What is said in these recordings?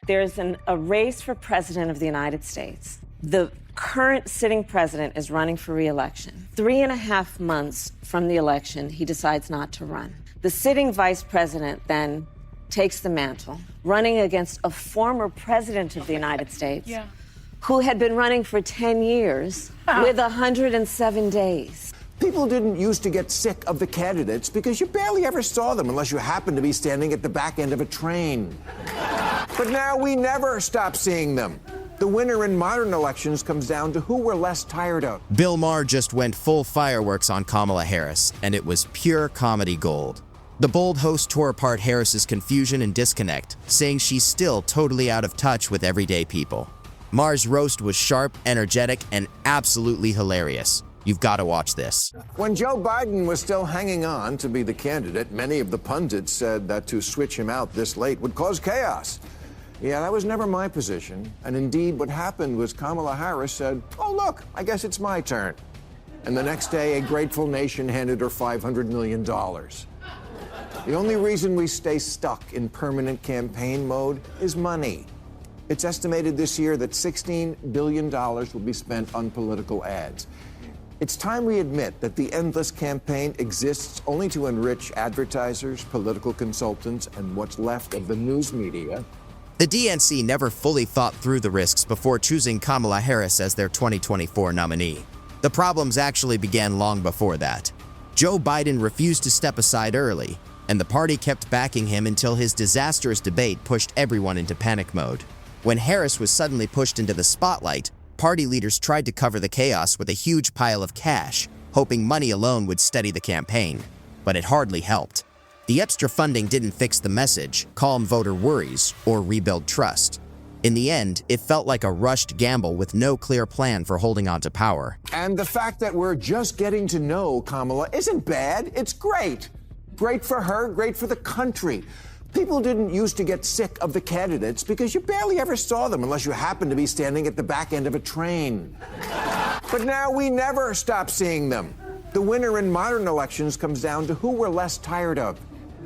There's a race for president of the United States. The current sitting president is running for re-election. 3.5 months from the election, he decides not to run. The sitting vice president then takes the mantle, running against a former president of the United States who had been running for 10 years with 107 days. People didn't used to get sick of the candidates because you barely ever saw them unless you happened to be standing at the back end of a train. But now we never stop seeing them. The winner in modern elections comes down to who we're less tired of. Bill Maher just went full fireworks on Kamala Harris, and it was pure comedy gold. The bold host tore apart Harris's confusion and disconnect, saying she's still totally out of touch with everyday people. Maher's roast was sharp, energetic, and absolutely hilarious. You've got to watch this. When Joe Biden was still hanging on to be the candidate, many of the pundits said that to switch him out this late would cause chaos. Yeah, that was never my position. And indeed, what happened was Kamala Harris said, "Oh, look, I guess it's my turn." And the next day, a grateful nation handed her $500 million. The only reason we stay stuck in permanent campaign mode is money. It's estimated this year that $16 billion will be spent on political ads. It's time we admit that the endless campaign exists only to enrich advertisers, political consultants, and what's left of the news media. The DNC never fully thought through the risks before choosing Kamala Harris as their 2024 nominee. The problems actually began long before that. Joe Biden refused to step aside early, and the party kept backing him until his disastrous debate pushed everyone into panic mode. When Harris was suddenly pushed into the spotlight, party leaders tried to cover the chaos with a huge pile of cash, hoping money alone would steady the campaign. But it hardly helped. The extra funding didn't fix the message, calm voter worries, or rebuild trust. In the end, it felt like a rushed gamble with no clear plan for holding on to power. And the fact that we're just getting to know Kamala isn't bad. It's great. Great for her, great for the country. People didn't used to get sick of the candidates because you barely ever saw them unless you happened to be standing at the back end of a train. But now we never stop seeing them. The winner in modern elections comes down to who we're less tired of.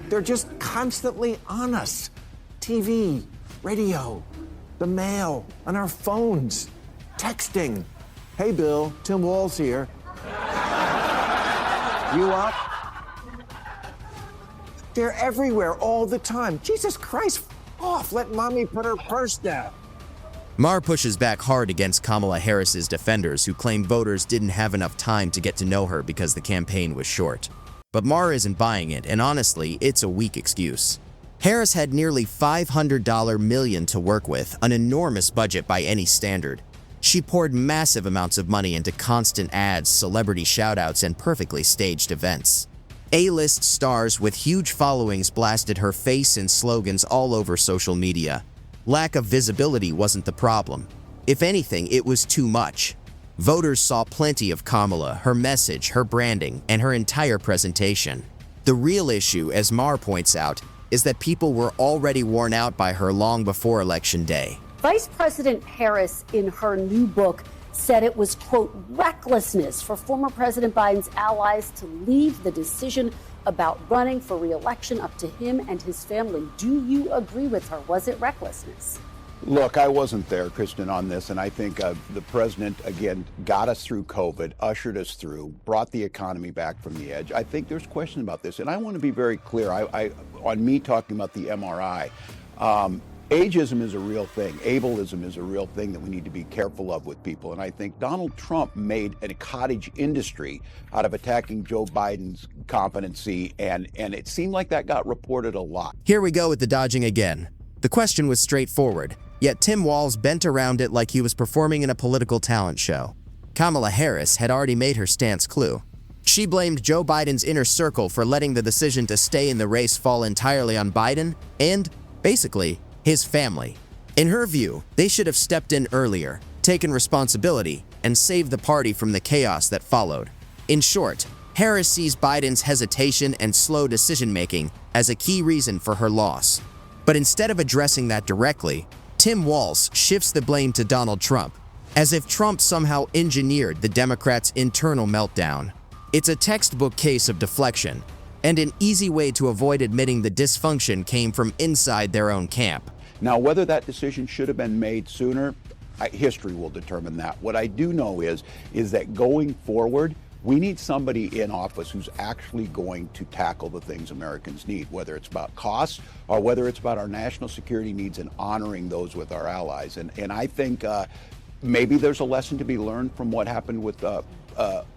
They're just constantly on us. TV, radio, the mail, on our phones, texting. Hey, Bill, Tim Walz here. You up? They're everywhere all the time. Jesus Christ, off. Let mommy put her purse down. Maher pushes back hard against Kamala Harris's defenders who claim voters didn't have enough time to get to know her because the campaign was short. But Maher isn't buying it, and honestly, it's a weak excuse. Harris had nearly $500 million to work with, an enormous budget by any standard. She poured massive amounts of money into constant ads, celebrity shoutouts, and perfectly staged events. A-list stars with huge followings blasted her face and slogans all over social media. Lack of visibility wasn't the problem. If anything, it was too much. Voters saw plenty of Kamala, her message, her branding, and her entire presentation. The real issue, as Maher points out, is that people were already worn out by her long before Election Day. Vice President Harris, in her new book, said it was, quote, recklessness for former President Biden's allies to leave the decision about running for re-election up to him and his family. Do you agree with her? Was it recklessness? Look, I wasn't there, Kristen, on this, and I think the president, again, got us through COVID, ushered us through, brought the economy back from the edge. I think there's question about this, and I want to be very clear. On me talking about the MRI, ageism is a real thing. Ableism is a real thing that we need to be careful of with people, and I think Donald Trump made a cottage industry out of attacking Joe Biden's competency, and it seemed like that got reported a lot. Here we go with the dodging again. The question was straightforward, yet Tim Walz bent around it like he was performing in a political talent show. Kamala Harris had already made her stance clear. She blamed Joe Biden's inner circle for letting the decision to stay in the race fall entirely on Biden and, basically, his family. In her view, they should have stepped in earlier, taken responsibility, and saved the party from the chaos that followed. In short, Harris sees Biden's hesitation and slow decision-making as a key reason for her loss. But instead of addressing that directly, Tim Walz shifts the blame to Donald Trump, as if Trump somehow engineered the Democrats' internal meltdown. It's a textbook case of deflection, and an easy way to avoid admitting the dysfunction came from inside their own camp. Now, whether that decision should have been made sooner, history will determine that. What I do know is that going forward, we need somebody in office who's actually going to tackle the things Americans need, whether it's about costs or whether it's about our national security needs and honoring those with our allies. And I think maybe there's a lesson to be learned from what happened with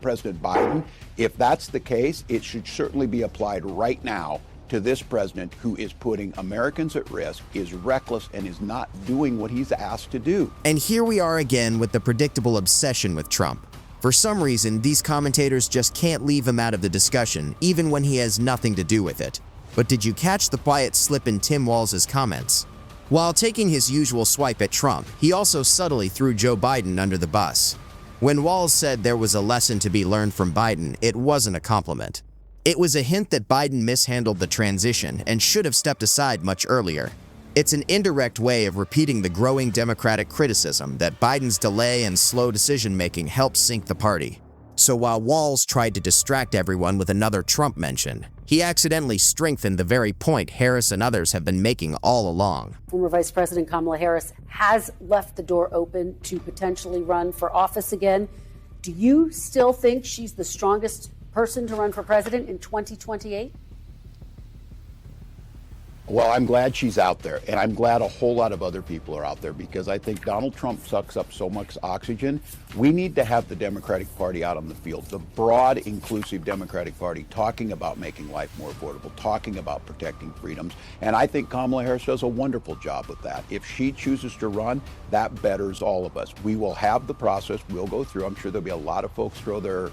President Biden. If that's the case, it should certainly be applied right now to this president who is putting Americans at risk, is reckless, and is not doing what he's asked to do. And here we are again with the predictable obsession with Trump. For some reason, these commentators just can't leave him out of the discussion, even when he has nothing to do with it. But did you catch the quiet slip in Tim Walz's comments? While taking his usual swipe at Trump, he also subtly threw Joe Biden under the bus. When Walz said there was a lesson to be learned from Biden, it wasn't a compliment. It was a hint that Biden mishandled the transition and should have stepped aside much earlier. It's an indirect way of repeating the growing Democratic criticism that Biden's delay and slow decision-making helped sink the party. So while Walz tried to distract everyone with another Trump mention, he accidentally strengthened the very point Harris and others have been making all along. Former Vice President Kamala Harris has left the door open to potentially run for office again. Do you still think she's the strongest person to run for president in 2028? Well, I'm glad she's out there, and I'm glad a whole lot of other people are out there, because I think Donald Trump sucks up so much oxygen. We need to have the Democratic Party out on the field, the broad, inclusive Democratic Party, talking about making life more affordable, talking about protecting freedoms, and I think Kamala Harris does a wonderful job with that. If she chooses to run, that betters all of us. We will have the process. We'll go through. I'm sure there'll be a lot of folks throw their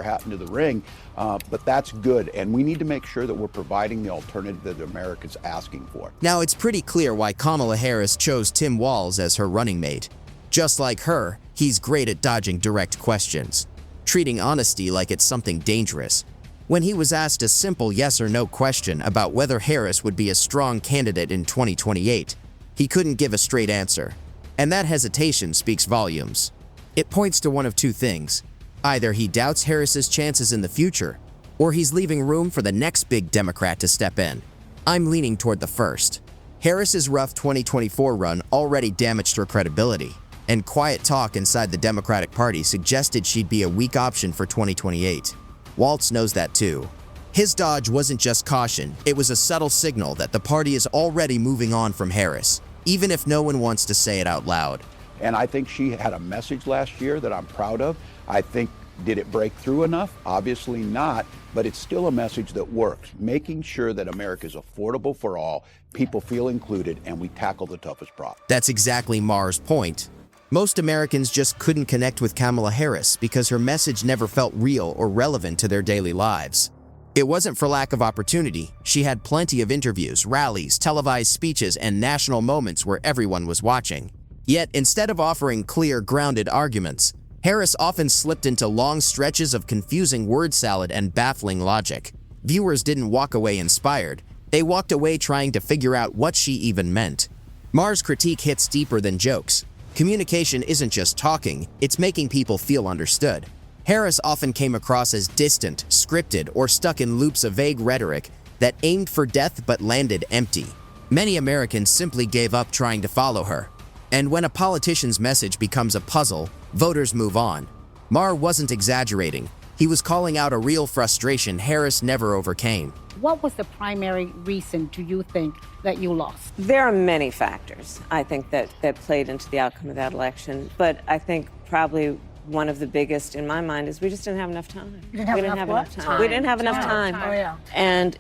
hat into the ring, but that's good, and we need to make sure that we're providing the alternative that America's asking for. Now, it's pretty clear why Kamala Harris chose Tim Walz as her running mate. Just like her, he's great at dodging direct questions, treating honesty like it's something dangerous. When he was asked a simple yes or no question about whether Harris would be a strong candidate in 2028, he couldn't give a straight answer. And that hesitation speaks volumes. It points to one of two things. Either he doubts Harris's chances in the future, or he's leaving room for the next big Democrat to step in. I'm leaning toward the first. Harris's rough 2024 run already damaged her credibility, and quiet talk inside the Democratic Party suggested she'd be a weak option for 2028. Walz knows that too. His dodge wasn't just caution, it was a subtle signal that the party is already moving on from Harris, even if no one wants to say it out loud. And I think she had a message last year that I'm proud of. I think, did it break through enough? Obviously not, but it's still a message that works, making sure that America is affordable for all, people feel included, and we tackle the toughest problem. That's exactly Maher's point. Most Americans just couldn't connect with Kamala Harris because her message never felt real or relevant to their daily lives. It wasn't for lack of opportunity. She had plenty of interviews, rallies, televised speeches, and national moments where everyone was watching. Yet, instead of offering clear, grounded arguments, Harris often slipped into long stretches of confusing word salad and baffling logic. Viewers didn't walk away inspired. They walked away trying to figure out what she even meant. Maher's critique hits deeper than jokes. Communication isn't just talking, it's making people feel understood. Harris often came across as distant, scripted, or stuck in loops of vague rhetoric that aimed for death but landed empty. Many Americans simply gave up trying to follow her. And when a politician's message becomes a puzzle, voters move on. Maher wasn't exaggerating. He was calling out a real frustration Harris never overcame. What was the primary reason, do you think, that you lost? There are many factors, I think, that played into the outcome of that election. But I think probably one of the biggest in my mind is we just didn't have enough time. We didn't have enough time. We didn't have enough time. Oh, yeah. And,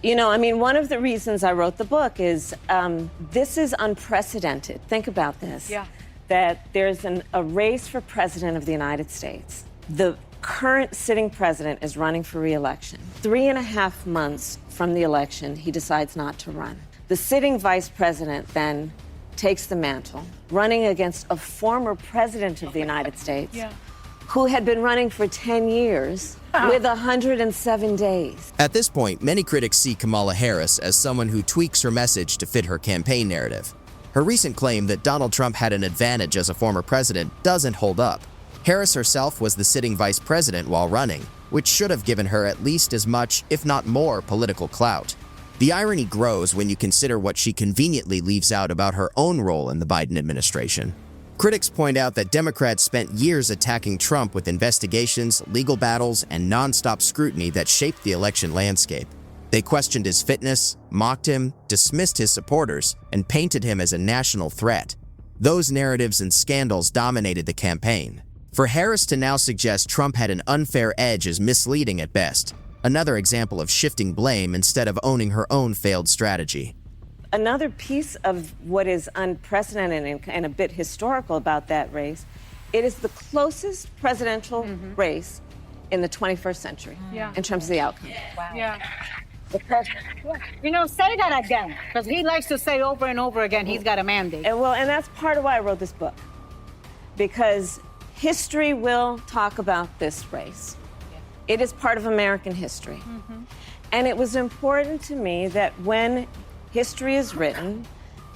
one of the reasons I wrote the book is this is unprecedented. Think about this. Yeah. That there's a race for president of the United States. The current sitting president is running for re-election. 3.5 months from the election, he decides not to run. The sitting vice president then takes the mantle, running against a former president of the United States who had been running for 10 years with 107 days. At this point, many critics see Kamala Harris as someone who tweaks her message to fit her campaign narrative. Her recent claim that Donald Trump had an advantage as a former president doesn't hold up. Harris herself was the sitting vice president while running, which should have given her at least as much, if not more, political clout. The irony grows when you consider what she conveniently leaves out about her own role in the Biden administration. Critics point out that Democrats spent years attacking Trump with investigations, legal battles, and nonstop scrutiny that shaped the election landscape. They questioned his fitness, mocked him, dismissed his supporters, and painted him as a national threat. Those narratives and scandals dominated the campaign. For Harris to now suggest Trump had an unfair edge is misleading at best, another example of shifting blame instead of owning her own failed strategy. Another piece of what is unprecedented and a bit historical about that race, it is the closest presidential race in the 21st century in terms of the outcome. Wow. Yeah. You know, say that again, because he likes to say over and over again he's got a mandate. And that's part of why I wrote this book, because history will talk about this race. It is part of American history. And it was important to me that when history is written,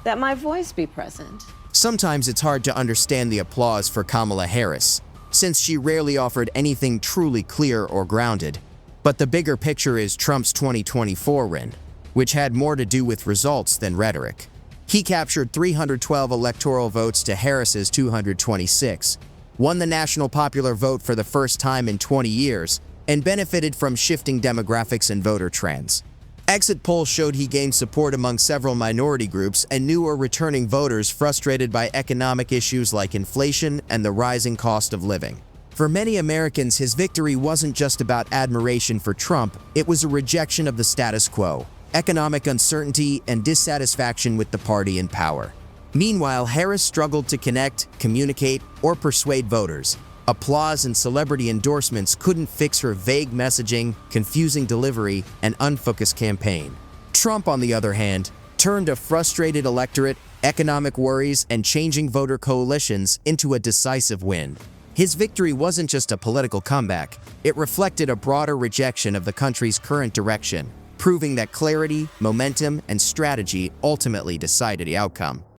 that my voice be present. Sometimes it's hard to understand the applause for Kamala Harris, since she rarely offered anything truly clear or grounded. But the bigger picture is Trump's 2024 win, which had more to do with results than rhetoric. He captured 312 electoral votes to Harris's 226, won the national popular vote for the first time in 20 years, and benefited from shifting demographics and voter trends. Exit polls showed he gained support among several minority groups and new or returning voters frustrated by economic issues like inflation and the rising cost of living. For many Americans, his victory wasn't just about admiration for Trump, it was a rejection of the status quo, economic uncertainty, and dissatisfaction with the party in power. Meanwhile, Harris struggled to connect, communicate, or persuade voters. Applause and celebrity endorsements couldn't fix her vague messaging, confusing delivery, and unfocused campaign. Trump, on the other hand, turned a frustrated electorate, economic worries, and changing voter coalitions into a decisive win. His victory wasn't just a political comeback, it reflected a broader rejection of the country's current direction, proving that clarity, momentum, and strategy ultimately decided the outcome.